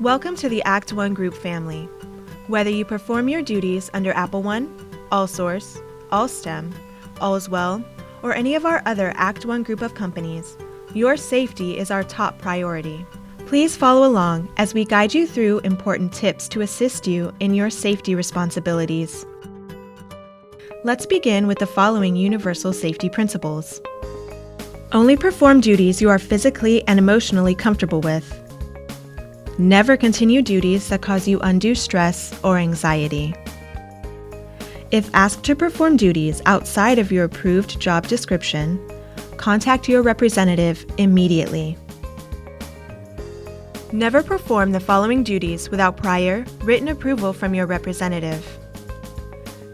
Welcome to the ActOne group family. Whether you perform your duties under AppleOne, AllSource, AllStem, Allswell, or any of our other ActOne group of companies, your safety is our top priority. Please follow along as we guide you through important tips to assist you in your safety responsibilities. Let's begin with the following universal safety principles. Only perform duties you are physically and emotionally comfortable with. Never continue duties that cause you undue stress or anxiety. If asked to perform duties outside of your approved job description, contact your representative immediately. Never perform the following duties without prior, written approval from your representative.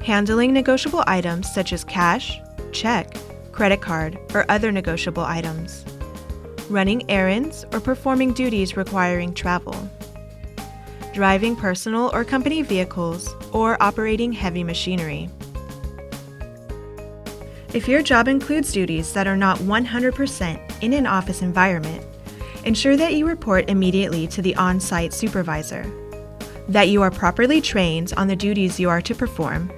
Handling negotiable items such as cash, check, credit card, or other negotiable items. Running errands or performing duties requiring travel. Driving personal or company vehicles or operating heavy machinery. If your job includes duties that are not 100% in an office environment, ensure that you report immediately to the on-site supervisor, that you are properly trained on the duties you are to perform,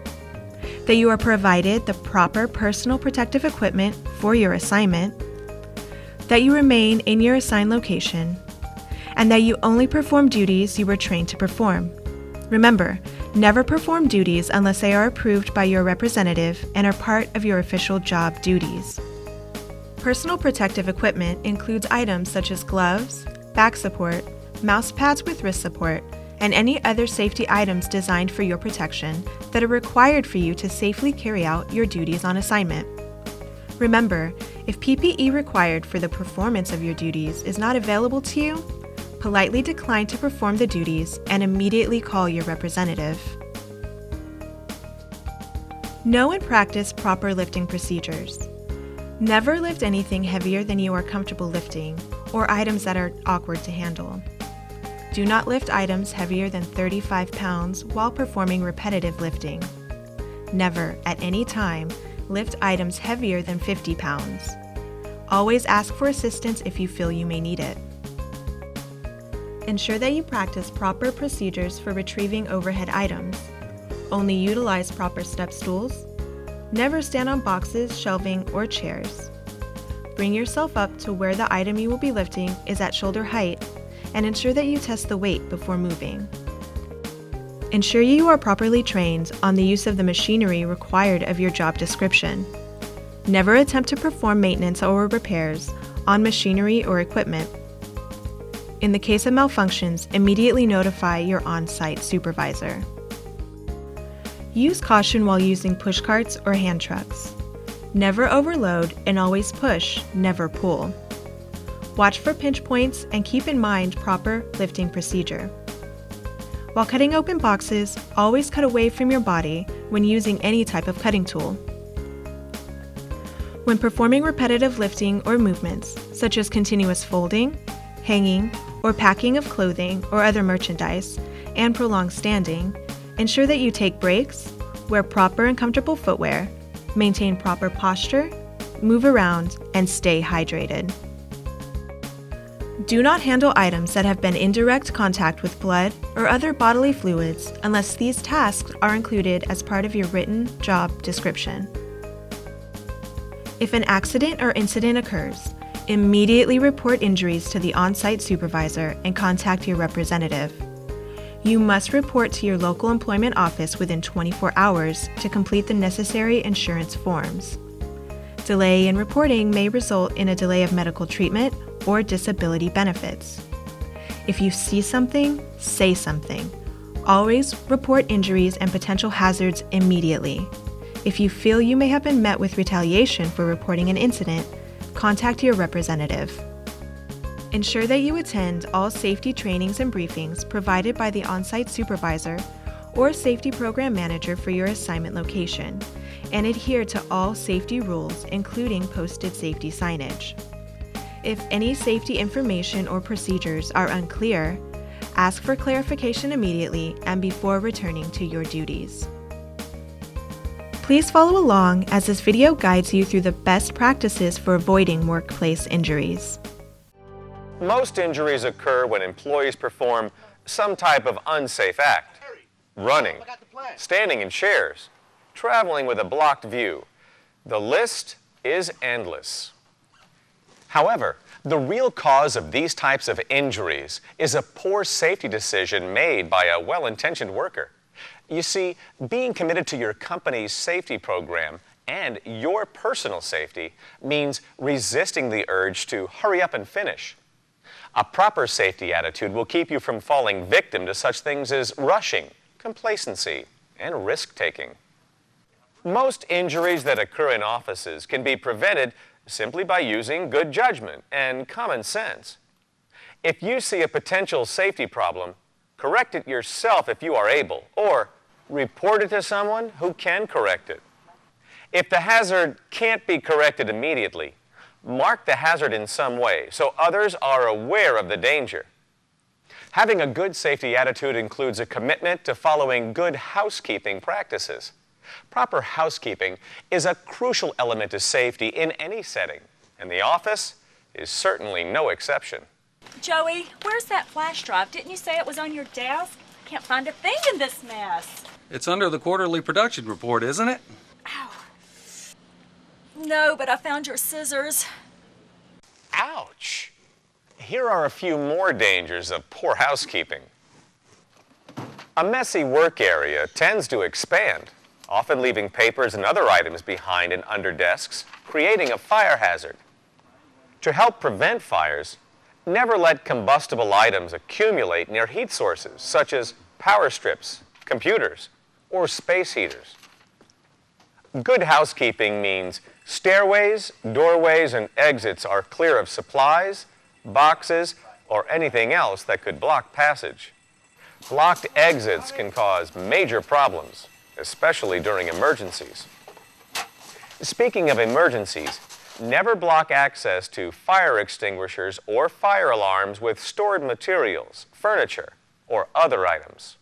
that you are provided the proper personal protective equipment for your assignment, that you remain in your assigned location, and that you only perform duties you were trained to perform. Remember, never perform duties unless they are approved by your representative and are part of your official job duties. Personal protective equipment includes items such as gloves, back support, mouse pads with wrist support, and any other safety items designed for your protection that are required for you to safely carry out your duties on assignment. Remember, if PPE required for the performance of your duties is not available to you, politely decline to perform the duties and immediately call your representative. Know and practice proper lifting procedures. Never lift anything heavier than you are comfortable lifting or items that are awkward to handle. Do not lift items heavier than 35 pounds while performing repetitive lifting. Never, at any time, lift items heavier than 50 pounds. Always ask for assistance if you feel you may need it. Ensure that you practice proper procedures for retrieving overhead items. Only utilize proper step stools. Never stand on boxes, shelving, or chairs. Bring yourself up to where the item you will be lifting is at shoulder height, and ensure that you test the weight before moving. Ensure you are properly trained on the use of the machinery required of your job description. Never attempt to perform maintenance or repairs on machinery or equipment. In the case of malfunctions, immediately notify your on-site supervisor. Use caution while using push carts or hand trucks. Never overload and always push, never pull. Watch for pinch points and keep in mind proper lifting procedure. While cutting open boxes, always cut away from your body when using any type of cutting tool. When performing repetitive lifting or movements, such as continuous folding, hanging, or packing of clothing or other merchandise, and prolonged standing, ensure that you take breaks, wear proper and comfortable footwear, maintain proper posture, move around, and stay hydrated. Do not handle items that have been in direct contact with blood or other bodily fluids unless these tasks are included as part of your written job description. If an accident or incident occurs, immediately report injuries to the on-site supervisor and contact your representative. You must report to your local employment office within 24 hours to complete the necessary insurance forms. Delay in reporting may result in a delay of medical treatment or disability benefits. If you see something, say something. Always report injuries and potential hazards immediately. If you feel you may have been met with retaliation for reporting an incident, contact your representative. Ensure that you attend all safety trainings and briefings provided by the on-site supervisor or safety program manager for your assignment location, and adhere to all safety rules, including posted safety signage. If any safety information or procedures are unclear, ask for clarification immediately and before returning to your duties. Please follow along as this video guides you through the best practices for avoiding workplace injuries. Most injuries occur when employees perform some type of unsafe act. Running, standing in chairs, traveling with a blocked view. The list is endless. However, the real cause of these types of injuries is a poor safety decision made by a well-intentioned worker. You see, being committed to your company's safety program and your personal safety means resisting the urge to hurry up and finish. A proper safety attitude will keep you from falling victim to such things as rushing, complacency, and risk-taking. Most injuries that occur in offices can be prevented simply by using good judgment and common sense. If you see a potential safety problem, correct it yourself if you are able, or report it to someone who can correct it. If the hazard can't be corrected immediately, mark the hazard in some way so others are aware of the danger. Having a good safety attitude includes a commitment to following good housekeeping practices. Proper housekeeping is a crucial element to safety in any setting, and the office is certainly no exception. Joey, where's that flash drive? Didn't you say it was on your desk? Can't find a thing in this mess. It's under the quarterly production report, isn't it? Ow. No, but I found your scissors. Ouch! Here are a few more dangers of poor housekeeping. A messy work area tends to expand, often leaving papers and other items behind and under desks, creating a fire hazard. To help prevent fires, never let combustible items accumulate near heat sources, such as power strips, computers, or space heaters. Good housekeeping means stairways, doorways, and exits are clear of supplies, boxes, or anything else that could block passage. Blocked exits can cause major problems, especially during emergencies. Speaking of emergencies, never block access to fire extinguishers or fire alarms with stored materials, furniture, or other items.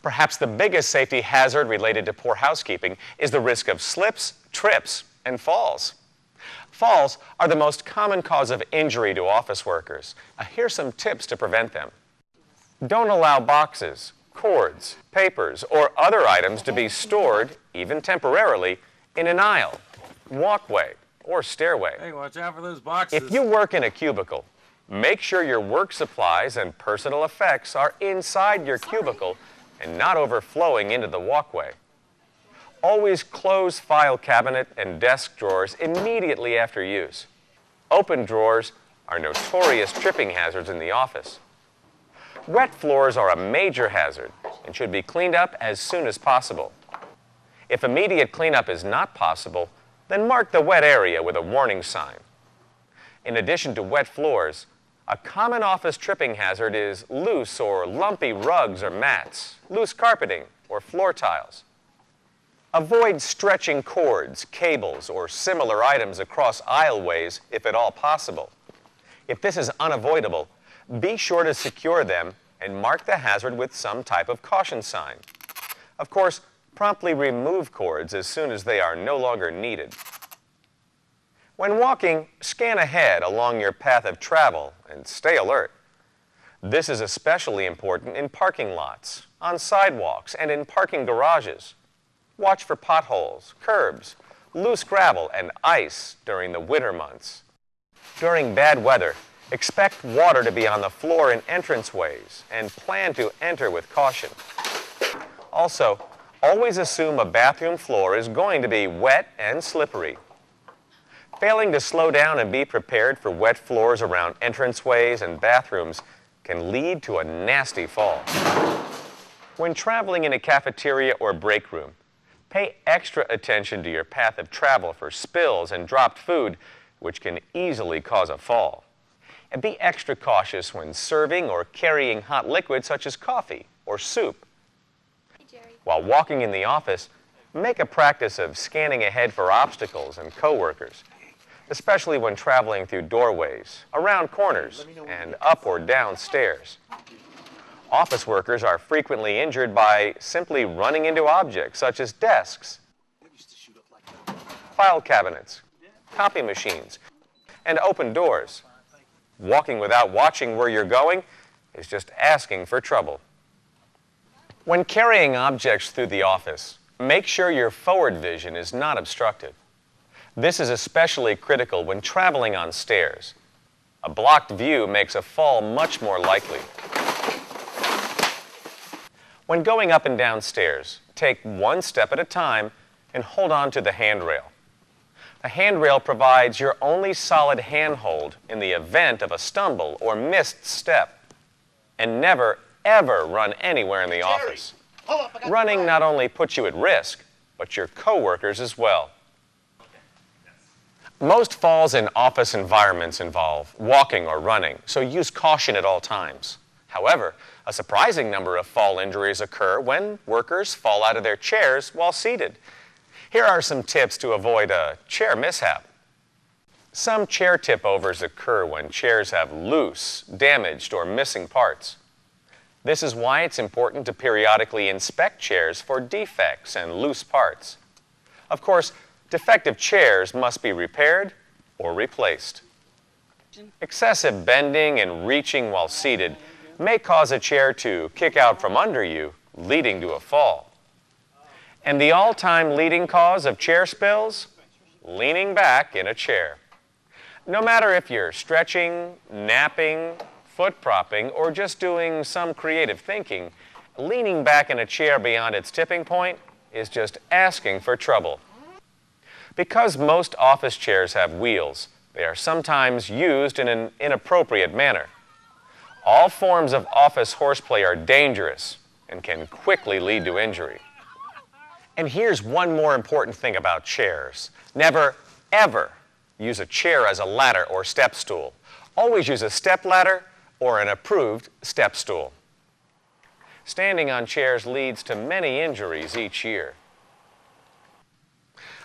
Perhaps the biggest safety hazard related to poor housekeeping is the risk of slips, trips, and falls. Falls are the most common cause of injury to office workers. Here's some tips to prevent them. Don't allow boxes, cords, papers, or other items to be stored, even temporarily, in an aisle, walkway, or stairway. Hey, watch out for those boxes. If you work in a cubicle, make sure your work supplies and personal effects are inside your cubicle and not overflowing into the walkway. Always close file cabinet and desk drawers immediately after use. Open drawers are notorious tripping hazards in the office. Wet floors are a major hazard and should be cleaned up as soon as possible. If immediate cleanup is not possible, then mark the wet area with a warning sign. In addition to wet floors, a common office tripping hazard is loose or lumpy rugs or mats, loose carpeting, or floor tiles. Avoid stretching cords, cables, or similar items across aisleways if at all possible. If this is unavoidable, be sure to secure them and mark the hazard with some type of caution sign. Of course, promptly remove cords as soon as they are no longer needed. When walking, scan ahead along your path of travel and stay alert. This is especially important in parking lots, on sidewalks, and in parking garages. Watch for potholes, curbs, loose gravel, and ice during the winter months. During bad weather, expect water to be on the floor in entranceways and plan to enter with caution. Also, always assume a bathroom floor is going to be wet and slippery. Failing to slow down and be prepared for wet floors around entranceways and bathrooms can lead to a nasty fall. When traveling in a cafeteria or break room, pay extra attention to your path of travel for spills and dropped food, which can easily cause a fall. And be extra cautious when serving or carrying hot liquids such as coffee or soup. While walking in the office, make a practice of scanning ahead for obstacles and coworkers, especially when traveling through doorways, around corners, and up or down stairs. Office workers are frequently injured by simply running into objects such as desks, file cabinets, copy machines, and open doors. Walking without watching where you're going is just asking for trouble. When carrying objects through the office, make sure your forward vision is not obstructed. This is especially critical when traveling on stairs. A blocked view makes a fall much more likely. When going up and down stairs, take one step at a time and hold on to the handrail. The handrail provides your only solid handhold in the event of a stumble or missed step. And never, ever run anywhere in the office. Running not only puts you at risk, but your coworkers as well. Most falls in office environments involve walking or running, so use caution at all times. However, a surprising number of fall injuries occur when workers fall out of their chairs while seated. Here are some tips to avoid a chair mishap. Some chair tip-overs occur when chairs have loose, damaged, or missing parts. This is why it's important to periodically inspect chairs for defects and loose parts. Of course, defective chairs must be repaired or replaced. Excessive bending and reaching while seated may cause a chair to kick out from under you, leading to a fall. And the all-time leading cause of chair spills? Leaning back in a chair. No matter if you're stretching, napping, foot propping, or just doing some creative thinking, leaning back in a chair beyond its tipping point is just asking for trouble. Because most office chairs have wheels, they are sometimes used in an inappropriate manner. All forms of office horseplay are dangerous and can quickly lead to injury. And here's one more important thing about chairs. Never, ever use a chair as a ladder or step stool. Always use a step ladder or an approved step stool. Standing on chairs leads to many injuries each year.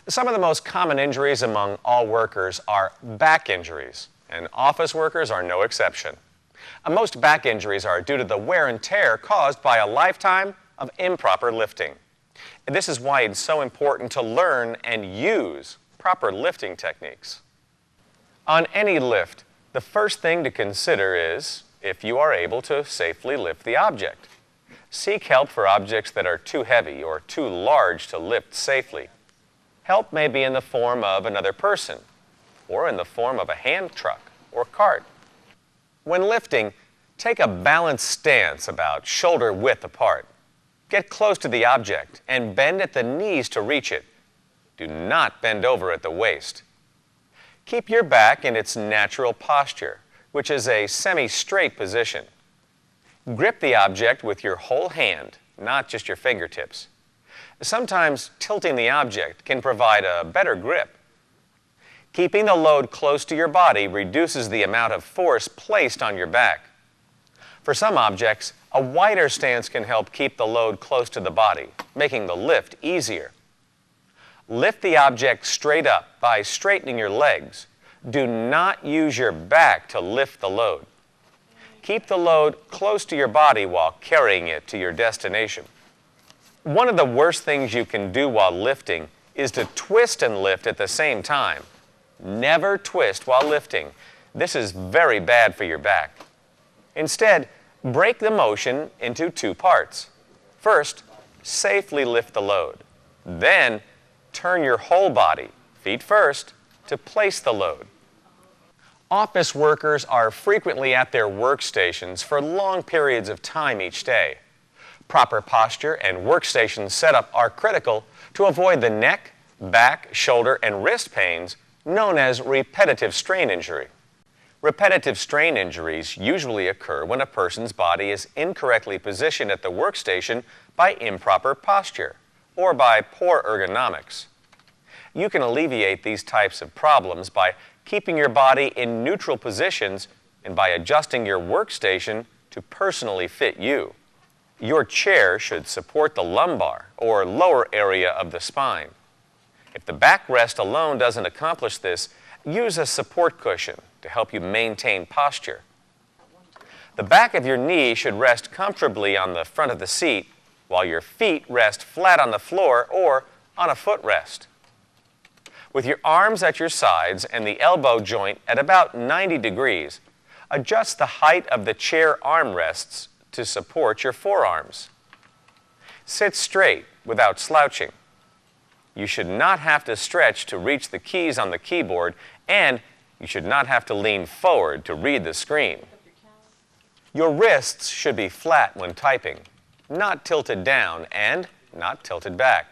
Some of the most common injuries among all workers are back injuries, and office workers are no exception. Most back injuries are due to the wear and tear caused by a lifetime of improper lifting. And this is why it's so important to learn and use proper lifting techniques. On any lift, the first thing to consider is if you are able to safely lift the object. Seek help for objects that are too heavy or too large to lift safely. Help may be in the form of another person or in the form of a hand truck or cart. When lifting, take a balanced stance about shoulder width apart. Get close to the object and bend at the knees to reach it. Do not bend over at the waist. Keep your back in its natural posture, which is a semi-straight position. Grip the object with your whole hand, not just your fingertips. Sometimes tilting the object can provide a better grip. Keeping the load close to your body reduces the amount of force placed on your back. For some objects, a wider stance can help keep the load close to the body, making the lift easier. Lift the object straight up by straightening your legs. Do not use your back to lift the load. Keep the load close to your body while carrying it to your destination. One of the worst things you can do while lifting is to twist and lift at the same time. Never twist while lifting. This is very bad for your back. Instead, break the motion into two parts. First, safely lift the load. Then, turn your whole body, feet first, to place the load. Office workers are frequently at their workstations for long periods of time each day. Proper posture and workstation setup are critical to avoid the neck, back, shoulder, and wrist pains known as repetitive strain injury. Repetitive strain injuries usually occur when a person's body is incorrectly positioned at the workstation by improper posture or by poor ergonomics. You can alleviate these types of problems by keeping your body in neutral positions and by adjusting your workstation to personally fit you. Your chair should support the lumbar or lower area of the spine. If the backrest alone doesn't accomplish this, use a support cushion to help you maintain posture. The back of your knee should rest comfortably on the front of the seat while your feet rest flat on the floor or on a footrest. With your arms at your sides and the elbow joint at about 90 degrees, Adjust the height of the chair armrests to support your forearms. Sit straight without slouching. You should not have to stretch to reach the keys on the keyboard, and you should not have to lean forward to read the screen. Your wrists should be flat when typing, not tilted down and not tilted back.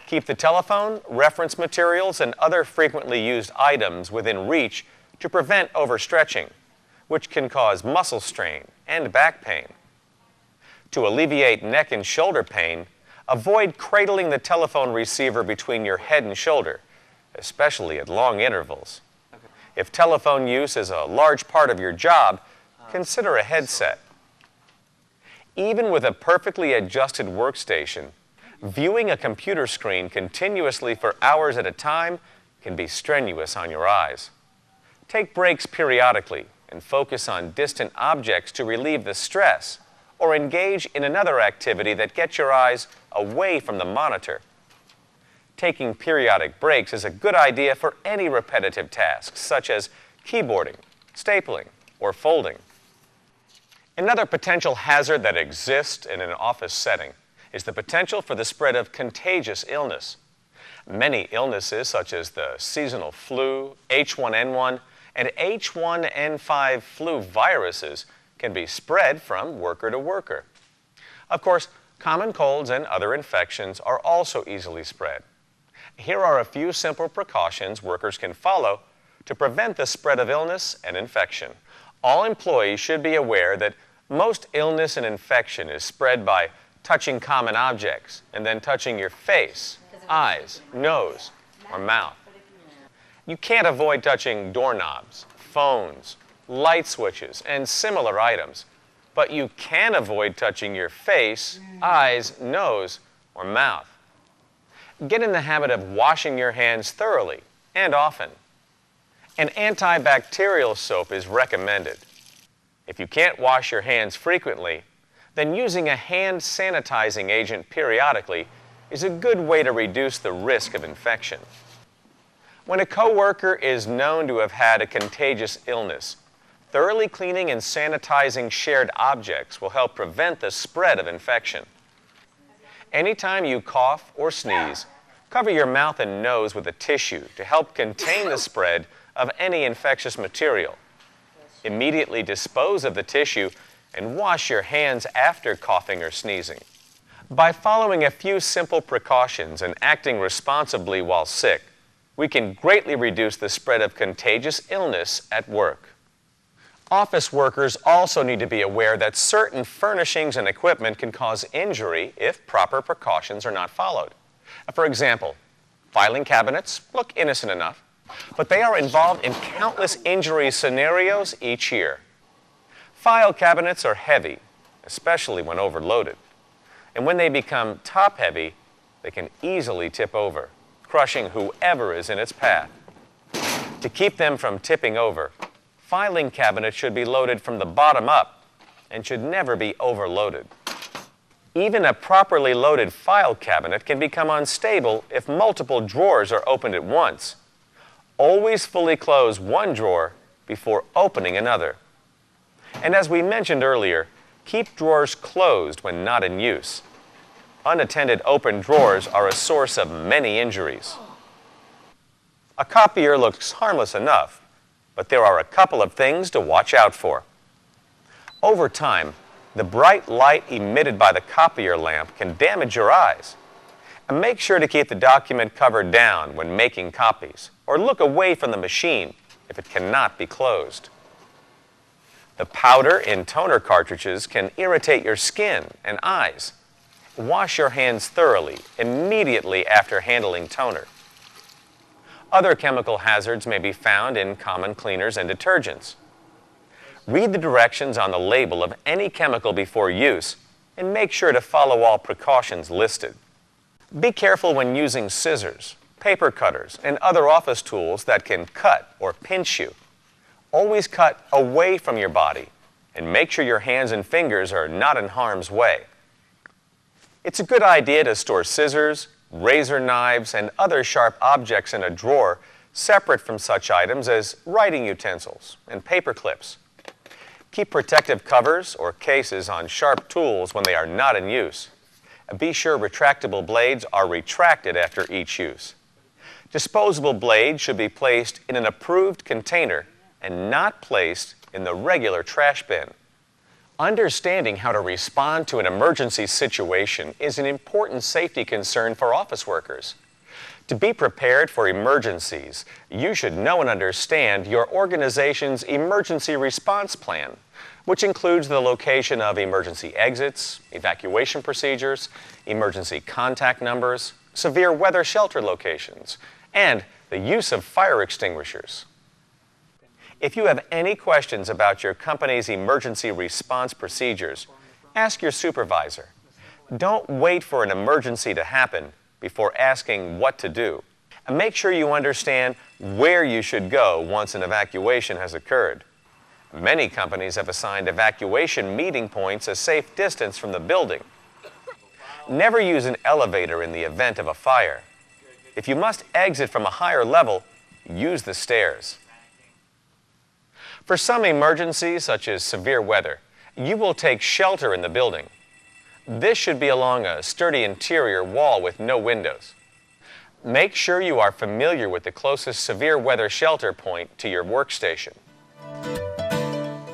Keep the telephone, reference materials, and other frequently used items within reach to prevent overstretching, which can cause muscle strain and back pain. To alleviate neck and shoulder pain, avoid cradling the telephone receiver between your head and shoulder, especially at long intervals. If telephone use is a large part of your job, consider a headset. Even with a perfectly adjusted workstation, viewing a computer screen continuously for hours at a time can be strenuous on your eyes. Take breaks periodically and focus on distant objects to relieve the stress, or engage in another activity that gets your eyes away from the monitor. Taking periodic breaks is a good idea for any repetitive tasks, such as keyboarding, stapling, or folding. Another potential hazard that exists in an office setting is the potential for the spread of contagious illness. Many illnesses, such as the seasonal flu, H1N1, and H1N5 flu viruses, can be spread from worker to worker. Of course, common colds and other infections are also easily spread. Here are a few simple precautions workers can follow to prevent the spread of illness and infection. All employees should be aware that most illness and infection is spread by touching common objects and then touching your face, eyes, nose, or mouth. You can't avoid touching doorknobs, phones, light switches, and similar items, but you can avoid touching your face, eyes, nose, or mouth. Get in the habit of washing your hands thoroughly and often. An antibacterial soap is recommended. If you can't wash your hands frequently, then using a hand sanitizing agent periodically is a good way to reduce the risk of infection. When a coworker is known to have had a contagious illness, thoroughly cleaning and sanitizing shared objects will help prevent the spread of infection. Anytime you cough or sneeze, cover your mouth and nose with a tissue to help contain the spread of any infectious material. Immediately dispose of the tissue and wash your hands after coughing or sneezing. By following a few simple precautions and acting responsibly while sick, we can greatly reduce the spread of contagious illness at work. Office workers also need to be aware that certain furnishings and equipment can cause injury if proper precautions are not followed. For example, filing cabinets look innocent enough, but they are involved in countless injury scenarios each year. File cabinets are heavy, especially when overloaded. And when they become top-heavy, they can easily tip over, crushing whoever is in its path. To keep them from tipping over, filing cabinets should be loaded from the bottom up and should never be overloaded. Even a properly loaded file cabinet can become unstable if multiple drawers are opened at once. Always fully close one drawer before opening another. And as we mentioned earlier, keep drawers closed when not in use. Unattended open drawers are a source of many injuries. A copier looks harmless enough, but there are a couple of things to watch out for. Over time, the bright light emitted by the copier lamp can damage your eyes. And make sure to keep the document cover down when making copies, or look away from the machine if it cannot be closed. The powder in toner cartridges can irritate your skin and eyes. Wash your hands thoroughly immediately after handling toner. Other chemical hazards may be found in common cleaners and detergents. Read the directions on the label of any chemical before use and make sure to follow all precautions listed. Be careful when using scissors, paper cutters, and other office tools that can cut or pinch you. Always cut away from your body and make sure your hands and fingers are not in harm's way. It's a good idea to store scissors, razor knives, and other sharp objects in a drawer separate from such items as writing utensils and paper clips. Keep protective covers or cases on sharp tools when they are not in use. Be sure retractable blades are retracted after each use. Disposable blades should be placed in an approved container and not placed in the regular trash bin. Understanding how to respond to an emergency situation is an important safety concern for office workers. To be prepared for emergencies, you should know and understand your organization's emergency response plan, which includes the location of emergency exits, evacuation procedures, emergency contact numbers, severe weather shelter locations, and the use of fire extinguishers. If you have any questions about your company's emergency response procedures, ask your supervisor. Don't wait for an emergency to happen before asking what to do. And make sure you understand where you should go once an evacuation has occurred. Many companies have assigned evacuation meeting points a safe distance from the building. Never use an elevator in the event of a fire. If you must exit from a higher level, use the stairs. For some emergencies, such as severe weather, you will take shelter in the building. This should be along a sturdy interior wall with no windows. Make sure you are familiar with the closest severe weather shelter point to your workstation.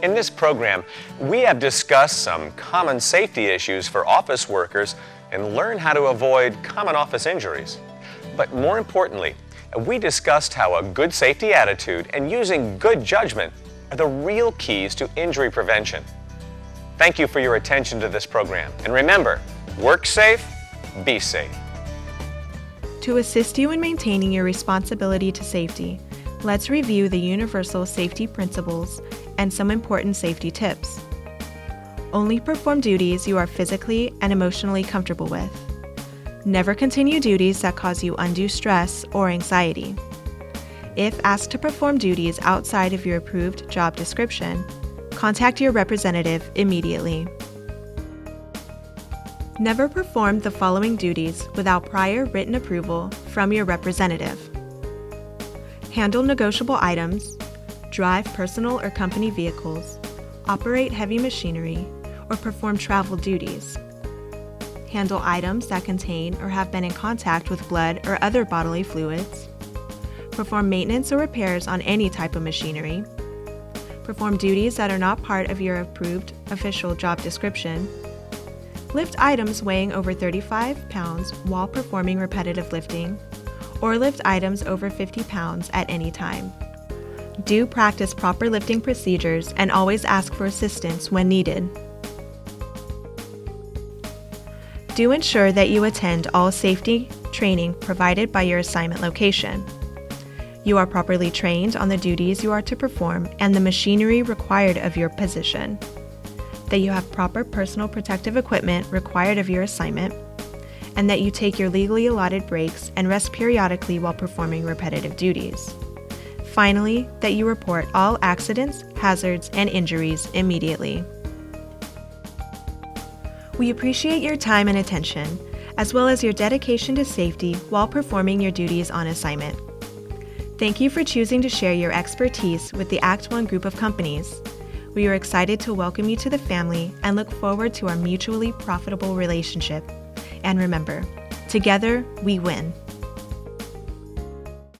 In this program, we have discussed some common safety issues for office workers and learned how to avoid common office injuries. But more importantly, we discussed how a good safety attitude and using good judgment are the real keys to injury prevention. Thank you for your attention to this program. And remember, work safe, be safe. To assist you in maintaining your responsibility to safety, let's review the universal safety principles and some important safety tips. Only perform duties you are physically and emotionally comfortable with. Never continue duties that cause you undue stress or anxiety. If asked to perform duties outside of your approved job description, contact your representative immediately. Never perform the following duties without prior written approval from your representative. Handle negotiable items, drive personal or company vehicles, operate heavy machinery, or perform travel duties. Handle items that contain or have been in contact with blood or other bodily fluids. Perform maintenance or repairs on any type of machinery. Perform duties that are not part of your approved official job description. Lift items weighing over 35 pounds while performing repetitive lifting, or lift items over 50 pounds at any time. Do practice proper lifting procedures and always ask for assistance when needed. Do ensure that you attend all safety training provided by your assignment location. You are properly trained on the duties you are to perform and the machinery required of your position. That you have proper personal protective equipment required of your assignment, and that you take your legally allotted breaks and rest periodically while performing repetitive duties. Finally, that you report all accidents, hazards, and injuries immediately. We appreciate your time and attention, as well as your dedication to safety while performing your duties on assignment. Thank you for choosing to share your expertise with the ActOne group of companies. We are excited to welcome you to the family and look forward to our mutually profitable relationship. And remember, together we win.